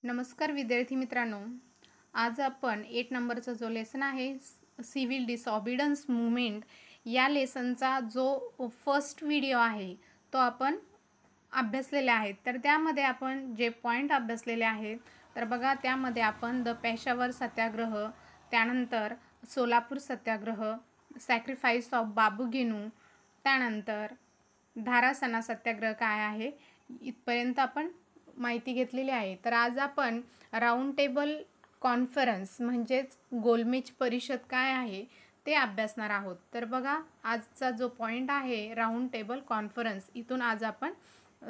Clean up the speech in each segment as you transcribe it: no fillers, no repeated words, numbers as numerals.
नमस्कार विद्यार्थी मित्रांनो, आज आपण 8 नंबरचा जो लेसन आहे सिव्हिल डिसऑबिडन्स मूवमेंट या लेसनचा जो फर्स्ट व्हिडिओ आहे तो आपण अभ्यासलेला आहे. तर त्यामध्ये आपण जे पॉईंट अभ्यासलेले आहेत तर बघा, त्यामध्ये आपण द पेशावर सत्याग्रह, त्यानंतर सोलापूर सत्याग्रह, सॅक्रिफाईस ऑफ बाबू गेनू, त्यानंतर धारासणा सत्याग्रह काय आहे इथपर्यंत आपण माहिती घेतलेली आहे. तर आज आपण राऊंड टेबल कॉन्फरन्स म्हणजेच गोलमेज परिषद काय आहे ते अभ्यासणार आहोत. तर बघा, आजचा जो पॉईंट आहे राऊंड टेबल कॉन्फरन्स, इथून आज आपण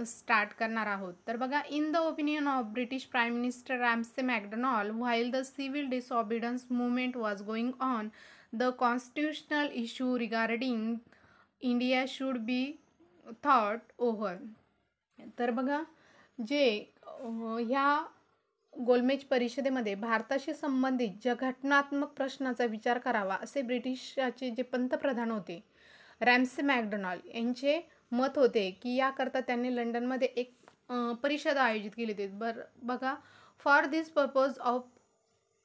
स्टार्ट करणार आहोत. तर बघा, in the opinion of British prime minister Ramsay MacDonald while the civil disobedience movement was going on, the constitutional issue regarding India should be thought over. तर बघा, जे ह्या गोलमेज परिषदेमध्ये भारताशी संबंधित ज्या घटनात्मक प्रश्नाचा विचार करावा असे ब्रिटिशाचे जे पंतप्रधान होते रॅम्से मॅकडोनाल्ड यांचे मत होते की याकरता त्यांनी लंडनमध्ये एक परिषद आयोजित केली होती. बघा, for this purpose of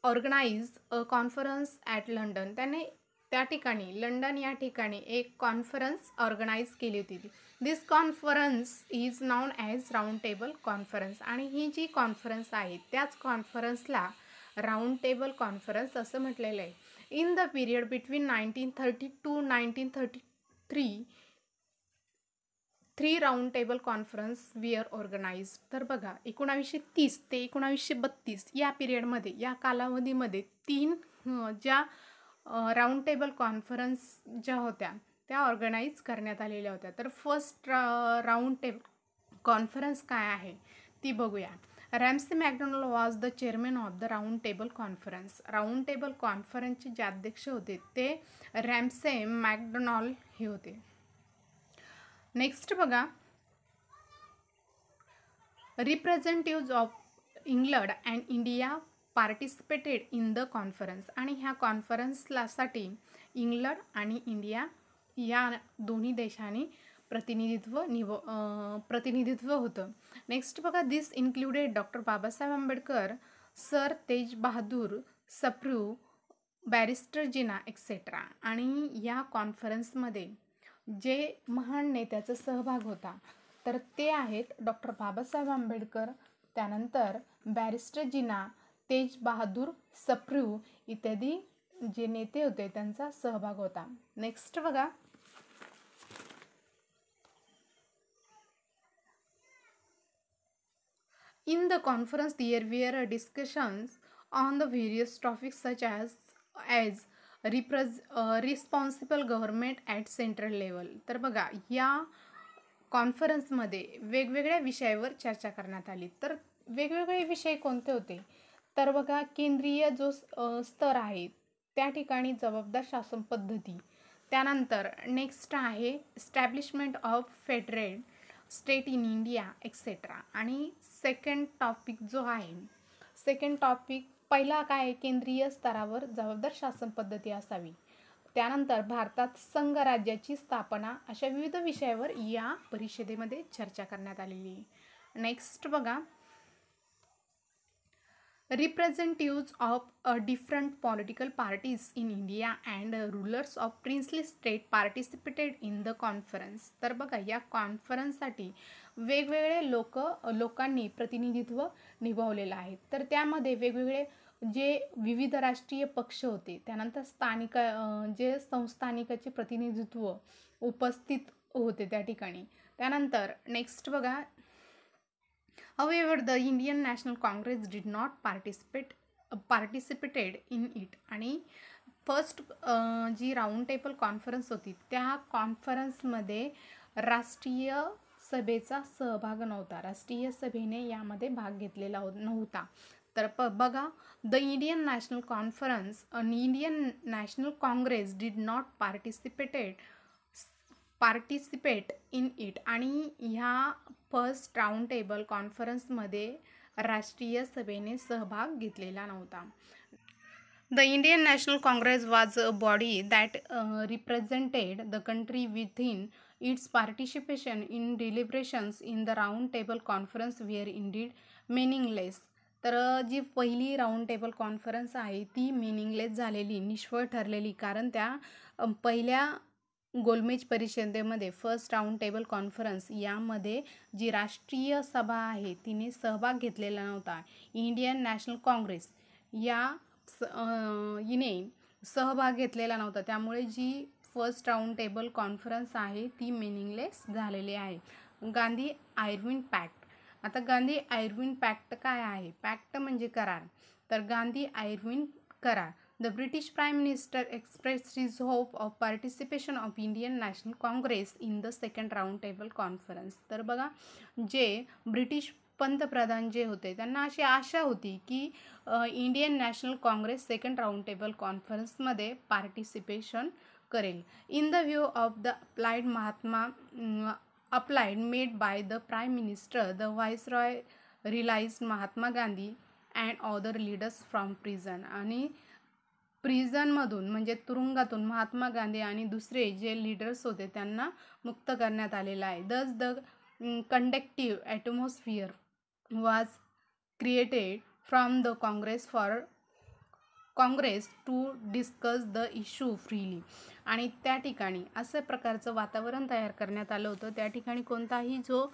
organize a conference at London, त्याने त्या ठिकाणी लंडन या ठिकाणी एक कॉन्फरन्स ऑर्गनाईज केली होती. This conference is known as round table conference, आणि ही जी कॉन्फरन्स आहे त्याच कॉन्फरन्सला राऊंड टेबल कॉन्फरन्स असं म्हटलेलं आहे. In the period between 1930 to 1933 3 round table conference were organise. तर बघा, 1930 ते 1932 या पिरियडमध्ये, या कालावधीमध्ये 3 ज्या राऊंड टेबल कॉन्फरन्स ज्या होत्या त्या ऑर्गनाईज करण्यात आलेल्या होत्या. तर फर्स्ट राऊंड टेबल कॉन्फरन्स काय आहे ती बघूया. Ramsay MacDonald was the chairman of the round table conference. Round table कॉन्फरन्सचे जे अध्यक्ष होते ते रॅम्से मॅकडोनाल्ड हे होते. नेक्स्ट बघा, representatives of England and India participated in the conference, आणि ह्या कॉन्फरन्सलासाठी इंग्लंड आणि इंडिया या दोन्ही देशांनी प्रतिनिधित्व होतं. नेक्स्ट बघा, this included doctor Babasaheb Ambedkar, sir Tej Bahadur Sapru, barrister Jinnah etcetera. आणि या कॉन्फरन्समध्ये जे महान नेत्याचा सहभाग होता तर ते आहेत डॉक्टर बाबासाहेब आंबेडकर, त्यानंतर बॅरिस्टर जिना, तेज बहादूर सप्रू इत्यादी जे नेते होते त्यांचा सहभाग होता. नेक्स्ट बघा, in the conference there were discussions on the various topics such as responsible government at central level. तर बघा, या कॉन्फरन्समध्ये वेगवेगळ्या विषयावर चर्चा करण्यात आली. तर वेगवेगळे विषय कोणते होते तर बघा, केंद्रीय जो स्तर आहे त्या ठिकाणी जबाबदार शासन पद्धती, त्यानंतर नेक्स्ट आहे establishment of federal state in India etcetera. आणि सेकंड टॉपिक पहिला काय, केंद्रीय स्तरावर जबाबदार शासन पद्धती असावी, त्यानंतर भारतात संघ राज्याची स्थापना, अशा विविध विषयावर या परिषदेमध्ये चर्चा करण्यात आलेली आहे. नेक्स्ट बघा, representatives of different political parties in India and rulers of princely state participated in the conference. तर बघा, या कॉन्फरन्ससाठी वेगवेगळे लोकांनी प्रतिनिधित्व निभावलेलं आहे. तर त्यामध्ये वेगवेगळे जे विविध राष्ट्रीय पक्ष होते, त्यानंतर जे संस्थानिकाचे प्रतिनिधित्व उपस्थित होते त्या ठिकाणी. त्यानंतर नेक्स्ट बघा, however the Indian National Congress did not participated in it. आणि फर्स्ट जी राऊंड टेबल कॉन्फरन्स होती त्या कॉन्फरन्समध्ये राष्ट्रीय सभेचा सहभाग नव्हता, राष्ट्रीय सभेने यामध्ये भाग घेतलेला नव्हता. तर बघा, the Indian National Congress did not participate in it. आणि ह्या फर्स्ट राऊंड टेबल कॉन्फरन्समध्ये राष्ट्रीय सभेने सहभाग घेतलेला नव्हता. The Indian National Congress was a body that represented the country within its participation in deliberations in the round table conference were indeed meaningless. तर जी पहिली राऊंड टेबल कॉन्फरन्स आहे ती मिनिंगलेस झालेली, निष्फळ ठरलेली, कारण त्या पहिल्या गोलमेज परिषदेमध्ये फर्स्ट राऊंड टेबल कॉन्फरन्स यामध्ये जी राष्ट्रीय सभा आहे तिने सहभाग घेतलेला नव्हता. इंडियन नॅशनल काँग्रेस हिने सहभाग घेतलेला नव्हता, त्यामुळे जी फर्स्ट राऊंड टेबल कॉन्फरन्स आहे ती मिनिंगलेस झालेली आहे. Gandhi Irwin pact. आता गांधी आयर्विन पॅक्ट काय आहे? पॅक्ट म्हणजे करार. तर गांधी आयर्विन करार. The British Prime Minister expressed his hope of participation of Indian National Congress in the second round table conference. तर बघा, जे ब्रिटिश पंतप्रधान जे होते त्यांना अशी आशा होती की Indian National Congress second round table कॉन्फरन्समध्ये पार्टिसिपेशन करेल. In the view of the applied made by the Prime Minister, the Viceroy released Mahatma Gandhi and other leaders from prison. आणि प्रिझनमधून म्हणजे तुरुंगातून महात्मा गांधी आणि दुसरे जे लीडर्स होते त्यांना मुक्त करण्यात आलेलं आहे. Thus the conductive atmosphere was created from the Congress to discuss the issue freely. आणि त्या ठिकाणी असं प्रकारचं वातावरण तयार करण्यात आलं होतं. त्या ठिकाणी कोणताही जो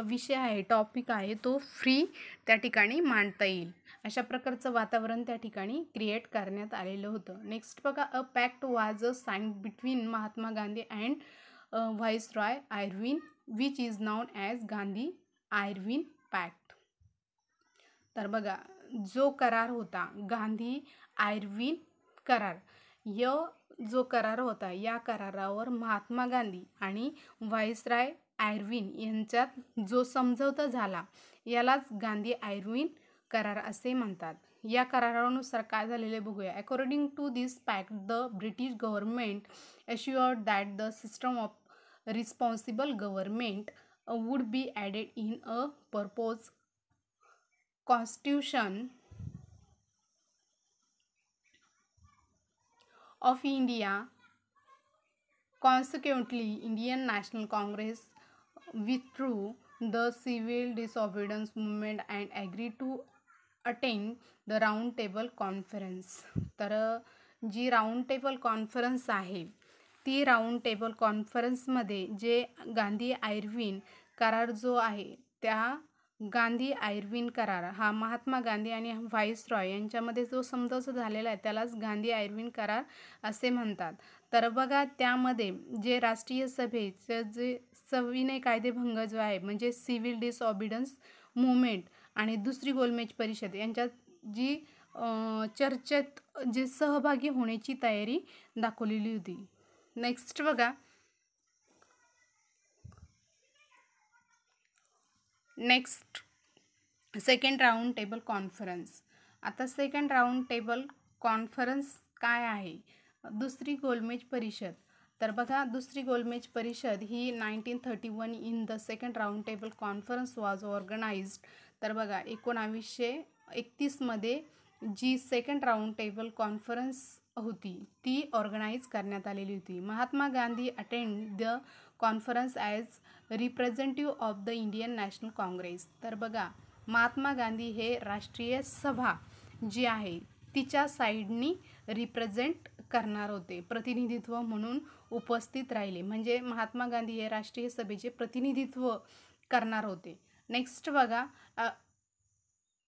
विषय आहे, टॉपिक आहे, तो फ्री त्या ठिकाणी मांडता येईल, अशा प्रकारचं वातावरण त्या ठिकाणी क्रिएट करण्यात आलेलं होतं. नेक्स्ट बघा, a pact was signed between Mahatma Gandhi and viceroy Irwin which is known as Gandhi Irwin pact. तर बघा, जो करार होता गांधी आयर्विन करार, जो करार होता या करारावर महात्मा गांधी आणि व्हाईसरॉय आयर्विन यांच्यात जो समझौता झाला यालाच गांधी आयर्विन करार असे म्हणतात. या करारानुसार काय झालेले बघूया. According to this pact the British government assured that the system of responsible government would be added in a proposed constitution of India. Consequently, Indian National Congress withdrew the civil disobedience movement and agreed to attend the round table conference. तर जी round table conference आहे ती round table कॉन्फरन्समध्ये जे Gandhi Irwin करार जो आहे त्या Gandhi Irwin करार हा महात्मा गांधी आणि व्हाईसरॉय यांच्यामध्ये जो समझौता झालेला आहे त्यालाच गांधी आयर्विन करार असे म्हणतात. तर बघा, त्यामध्ये जे राष्ट्रीय सभेचे जे सविनय कायदेभंग जो आहे म्हणजे सिव्हिल डिसऑबिडन्स मुवमेंट आणि दुसरी गोलमेज परिषद यांच्यात जी चर्चेत जे सहभागी होण्याची तयारी दाखवलेली होती. नेक्स्ट बघा, next second round table conference. आता सेकंड राऊंड टेबल कॉन्फरन्स काय आहे? दुसरी गोलमेज परिषद. तर बघा, दुसरी गोलमेज परिषद ही 1931 in the second round table conference was organised. तर बघा, 1931मध्ये जी सेकंड राऊंड टेबल कॉन्फरन्स होती ती ऑर्गनाईज करण्यात आलेली होती. Mahatma Gandhi attend the conference as representative of the Indian National Congress. तर बघा, महात्मा गांधी हे राष्ट्रीय सभा जी आहे तिच्या साईडनी रिप्रेझेंट करणार होते, प्रतिनिधित्व म्हणून उपस्थित राहिले, म्हणजे महात्मा गांधी हे राष्ट्रीय सभेचे प्रतिनिधित्व करणार होते. नेक्स्ट बघा,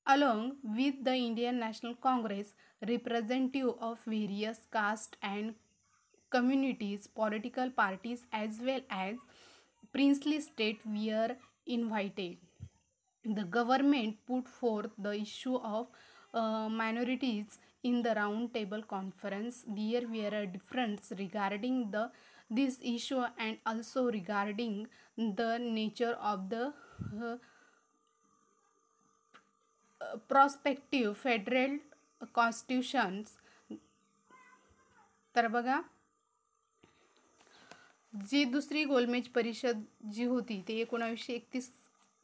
along with the Indian National Congress, representative of various caste and communities, political parties as well as princely state were invited. The government put forth the issue of minorities in the round table conference. There were a difference regarding this issue and also regarding the nature of the prospective federal constitutions. तर बघा, जी दुसरी गोलमेज परिषद जी होती ती 1931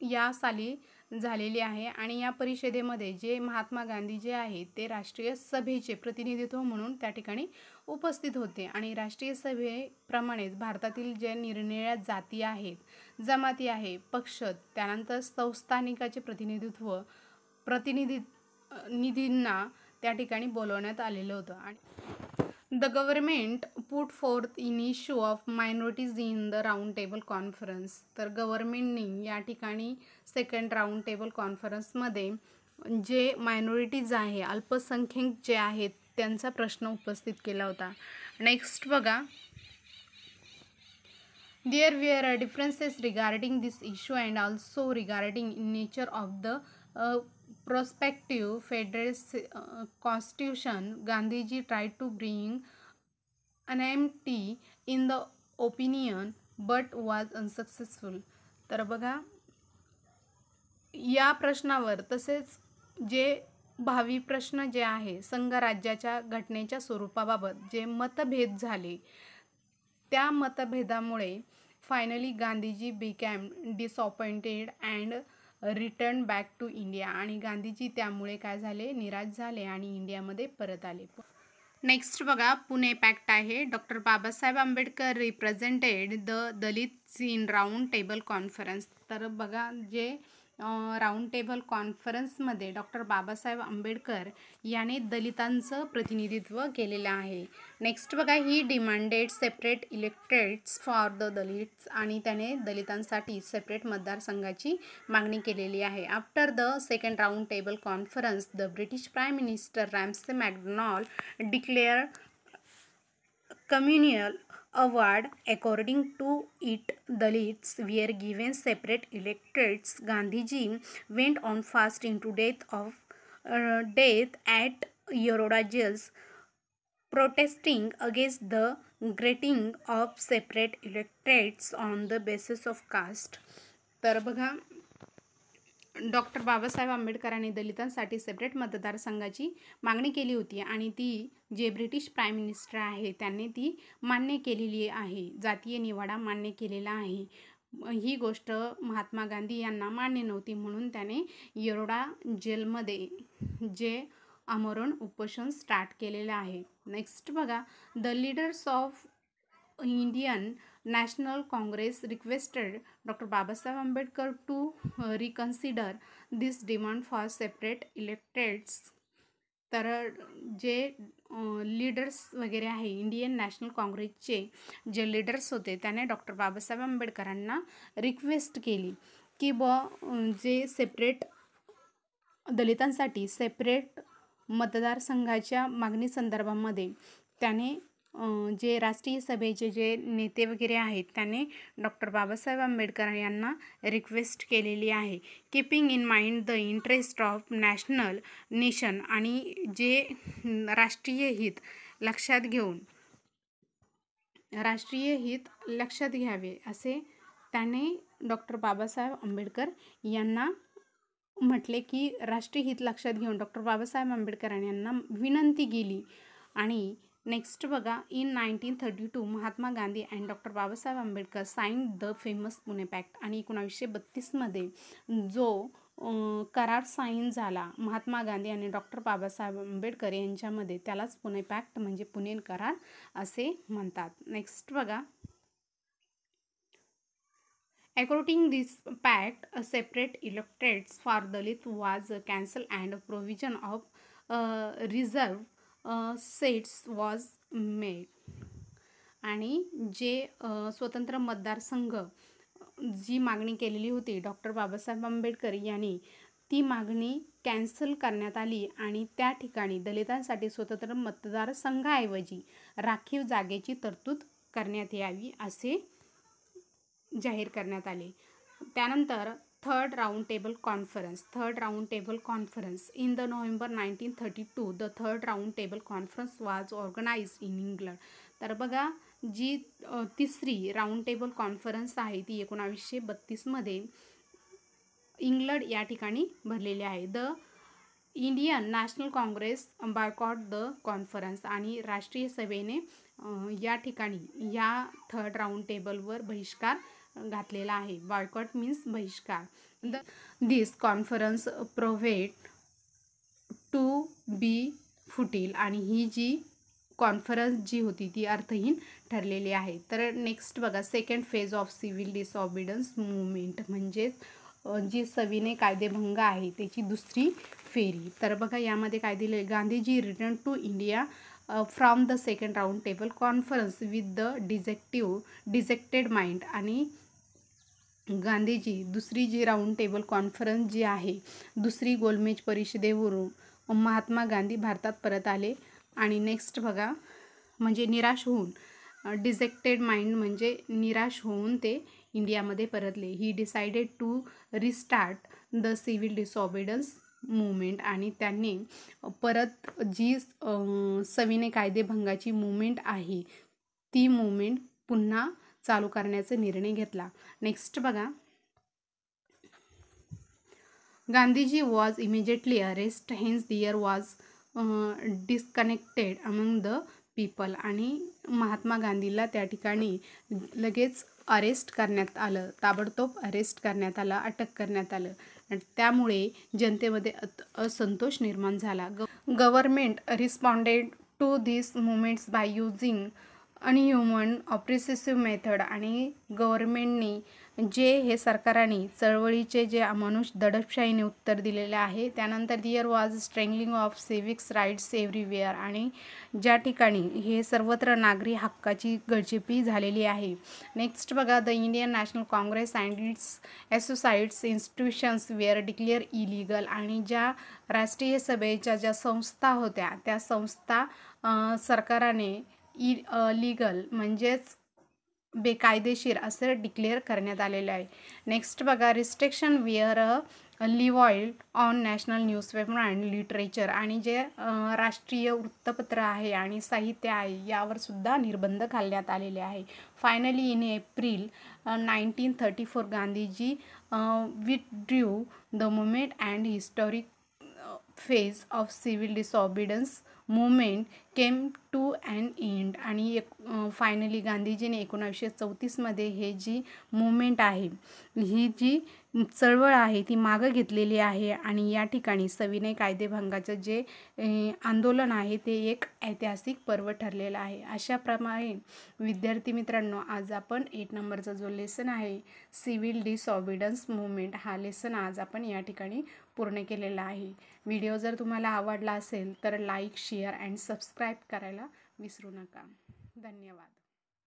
या साली झालेली आहे आणि या परिषदेमध्ये जे महात्मा गांधी जे आहेत ते राष्ट्रीय सभेचे प्रतिनिधित्व म्हणून त्या ठिकाणी उपस्थित होते. आणि राष्ट्रीय सभेप्रमाणेच भारतातील जे निरनिराळ्या जाती आहेत, जमाती आहे, पक्ष, त्यानंतर संस्थानिकाचे प्रतिनिधित्व प्रतिनिधींना त्या ठिकाणी बोलवण्यात आलेलं होतं. आणि the government put fourth in issue of minorities in the round table conference. तर गव्हर्नमेंटनी या ठिकाणी सेकंड राऊंड टेबल कॉन्फरन्समध्ये जे मायनॉरिटीज आहे, अल्पसंख्याक जे आहेत, त्यांचा प्रश्न उपस्थित केला होता. नेक्स्ट बघा, there were differences regarding this issue and also regarding nature of the prospective federal constitution. Gandhiji tried to bring anonymity in the opinion but was unsuccessful. तर बघा, या प्रश्नावर तसेच जे भावी प्रश्न जे आहे संघराज्याच्या घटनेच्या स्वरूपाबाबत जे मतभेद झाले, त्या मतभेदामुळे finally Gandhiji became disappointed and return back to India. आणि गांधीजी त्यामुळे काय झाले, निराश झाले आणि इंडियामध्ये परत आले. नेक्स्ट बघा, पुणे पॅक्ट आहे. Doctor Babasaheb Ambedkar represented the Dalits in round table conference. तर बघा, जे राऊंड टेबल कॉन्फरन्समध्ये डॉक्टर बाबासाहेब आंबेडकर याने दलितांचं प्रतिनिधित्व केलेलं आहे. नेक्स्ट बघा, he demanded separate electorates for the Dalits. आणि त्याने दलितांसाठी सेपरेट मतदारसंघाची मागणी केलेली आहे. After the second round table conference the British prime minister Ramsay MacDonald declare communal award. According to it, Dalits were given separate electorates. Gandhiji went on fast into death at Yeroda jails, protesting against the granting of separate electorates on the basis of caste. तर बघा, doctor Babasaheb आंबेडकरांनी दलितांसाठी separate मतदारसंघाची मागणी केली होती आणि ती जे ब्रिटिश प्राईम मिनिस्टर आहे त्यांनी ती मान्य केलेली आहे. जातीय निवाडा मान्य केलेला आहे. ही गोष्ट महात्मा गांधी यांना मान्य नव्हती, म्हणून त्याने येरोडा जेलमध्ये जे आमरण उपोषण स्टार्ट केलेलं आहे. नेक्स्ट बघा, the leaders of Indian National Congress requested doctor Babasaheb Ambedkar to reconsider this demand for separate electorates. तर जे लीडर्स वगैरे आहे, इंडियन नॅशनल काँग्रेसचे जे लीडर्स होते, त्याने डॉक्टर बाबासाहेब आंबेडकरांना रिक्वेस्ट केली की जे सेपरेट दलितांसाठी सेपरेट मतदारसंघाच्या मागणी संदर्भामध्ये त्याने जे राष्ट्रीय सभेचे जे नेते वगैरे आहेत त्याने डॉक्टर बाबासाहेब आंबेडकर यांना रिक्वेस्ट केलेली आहे. Keeping in mind the interest of national nation. आणि जे राष्ट्रीय हित लक्षात घ्यावे असे त्याने डॉक्टर बाबासाहेब आंबेडकर यांना म्हटले की राष्ट्रीय हित लक्षात घेऊन डॉक्टर बाबासाहेब आंबेडकर यांना विनंती केली. आणि नेक्स्ट बघा, in 1932 Mahatma Gandhi and doctor Babasaheb Ambedkar sign the famous Pune pact. आणि 1932मध्ये जो करार साईन झाला महात्मा गांधी आणि डॉक्टर बाबासाहेब आंबेडकर यांच्यामध्ये त्यालाच पुणे पॅक्ट म्हणजे पुणे करार असे म्हणतात. नेक्स्ट बघा, according this pact, a separate electorates for Dalit was cancelled and provision of reserve seats was made. आणि जे स्वतंत्र मतदारसंघ जी मागणी केलेली होती डॉक्टर बाबासाहेब आंबेडकर यांनी, ती मागणी कॅन्सल करण्यात आली आणि त्या ठिकाणी दलितांसाठी स्वतंत्र मतदारसंघाऐवजी राखीव जागेची तरतूद करण्यात यावी असे जाहीर करण्यात आले. त्यानंतर third round table conference in the November 1932 the third round table conference वाज ऑर्गनाइज्ड इन इंग्लंड. तर बघा, जी तिसरी राऊंड टेबल कॉन्फरन्स आहे ती 1932मध्ये इंग्लंड या ठिकाणी भरलेली आहे. The Indian National Congress boycott the conference. आणि राष्ट्रीय सभेने या ठिकाणी या थर्ड राऊंड टेबलवर बहिष्कार घातलेला आहे. बॉयकॉट मीन्स बहिष्कार. दिस कॉन्फरन्स प्रोव्हेड टू बी फुटील. आणि ही जी कॉन्फरन्स जी होती ती अर्थहीन ठरलेली आहे. तर नेक्स्ट बघा, second phase of civil disobedience movement म्हणजेच जी सविनय कायदेभंग आहे त्याची दुसरी फेरी. तर बघा यामध्ये काय दिले, Gandhiji return to India from the second round table conference with the dejected mind. आणि गांधीजी दुसरी जी राऊंड टेबल कॉन्फरन्स जी आहे, दुसरी गोलमेज परिषदेवरून महात्मा गांधी भारतात परत आले. आणि नेक्स्ट बघा, म्हणजे निराश होऊन, डिजेक्टेड माइंड म्हणजे निराश होऊन ते इंडियामध्ये परतले. He decided to restart the civil disobedience movement. आणि त्यांनी परत जी सविनय कायदेभंगाची मूवमेंट आहे ती मूवमेंट पुन्हा चालू करण्याचा निर्णय घेतला. नेक्स्ट बघा, Gandhiji was immediately arrest, hence there was disconnected among the people. आणि महात्मा गांधीला त्या ठिकाणी लगेच अरेस्ट करण्यात आलं, ताबडतोब अरेस्ट करण्यात आलं, अटक करण्यात आलं. त्यामुळे जनतेमध्ये असंतोष निर्माण झाला. Government responded to this movements by using inhuman oppressive method. आणि गव्हर्नमेंटनी जे हे सरकारांनी चळवळीचे जे अमानुष दडपशाहीने उत्तर दिलेले आहे. त्यानंतर there was strangling of civics rights everywhere. आणि ज्या ठिकाणी हे सर्वत्र नागरी हक्काची गळचेपी झालेली आहे. नेक्स्ट बघा, the Indian National Congress and its associates institutions were declare illegal. आणि ज्या राष्ट्रीय सभेच्या ज्या संस्था होत्या त्या संस्था सरकाराने लीगल म्हणजेच बेकायदेशीर असं डिक्लेअर करण्यात आलेलं आहे. नेक्स्ट बघा, restriction were levied on national newspaper and literature. आणि जे राष्ट्रीय वृत्तपत्र आहे आणि साहित्य आहे यावर सुद्धा निर्बंध घालण्यात आलेले आहे. Finally in April 1934 Gandhiji withdrew the movement and historic phase of civil disobedience movement came to an end. आणि फायनली गांधीजीने 1934मध्ये हे जी मूवमेंट आहे, ही जी चळवळ आहे ती मागं घेतलेली आहे. आणि या ठिकाणी सविनय कायदेभंगाचं जे आंदोलन आहे ते एक ऐतिहासिक पर्व ठरलेलं आहे. अशाप्रमाणे विद्यार्थी मित्रांनो, आज आपण 8 नंबरचा जो लेसन आहे सिव्हिल डिसऑबिडन्स मूवमेंट, हा लेसन आज आपण या ठिकाणी पूर्ण केलेला आहे. व्हिडिओ जर तुम्हाला आवडला असेल तर लाईक, शेअर अँड सबस्क्राईब करायला विसरू नका. धन्यवाद.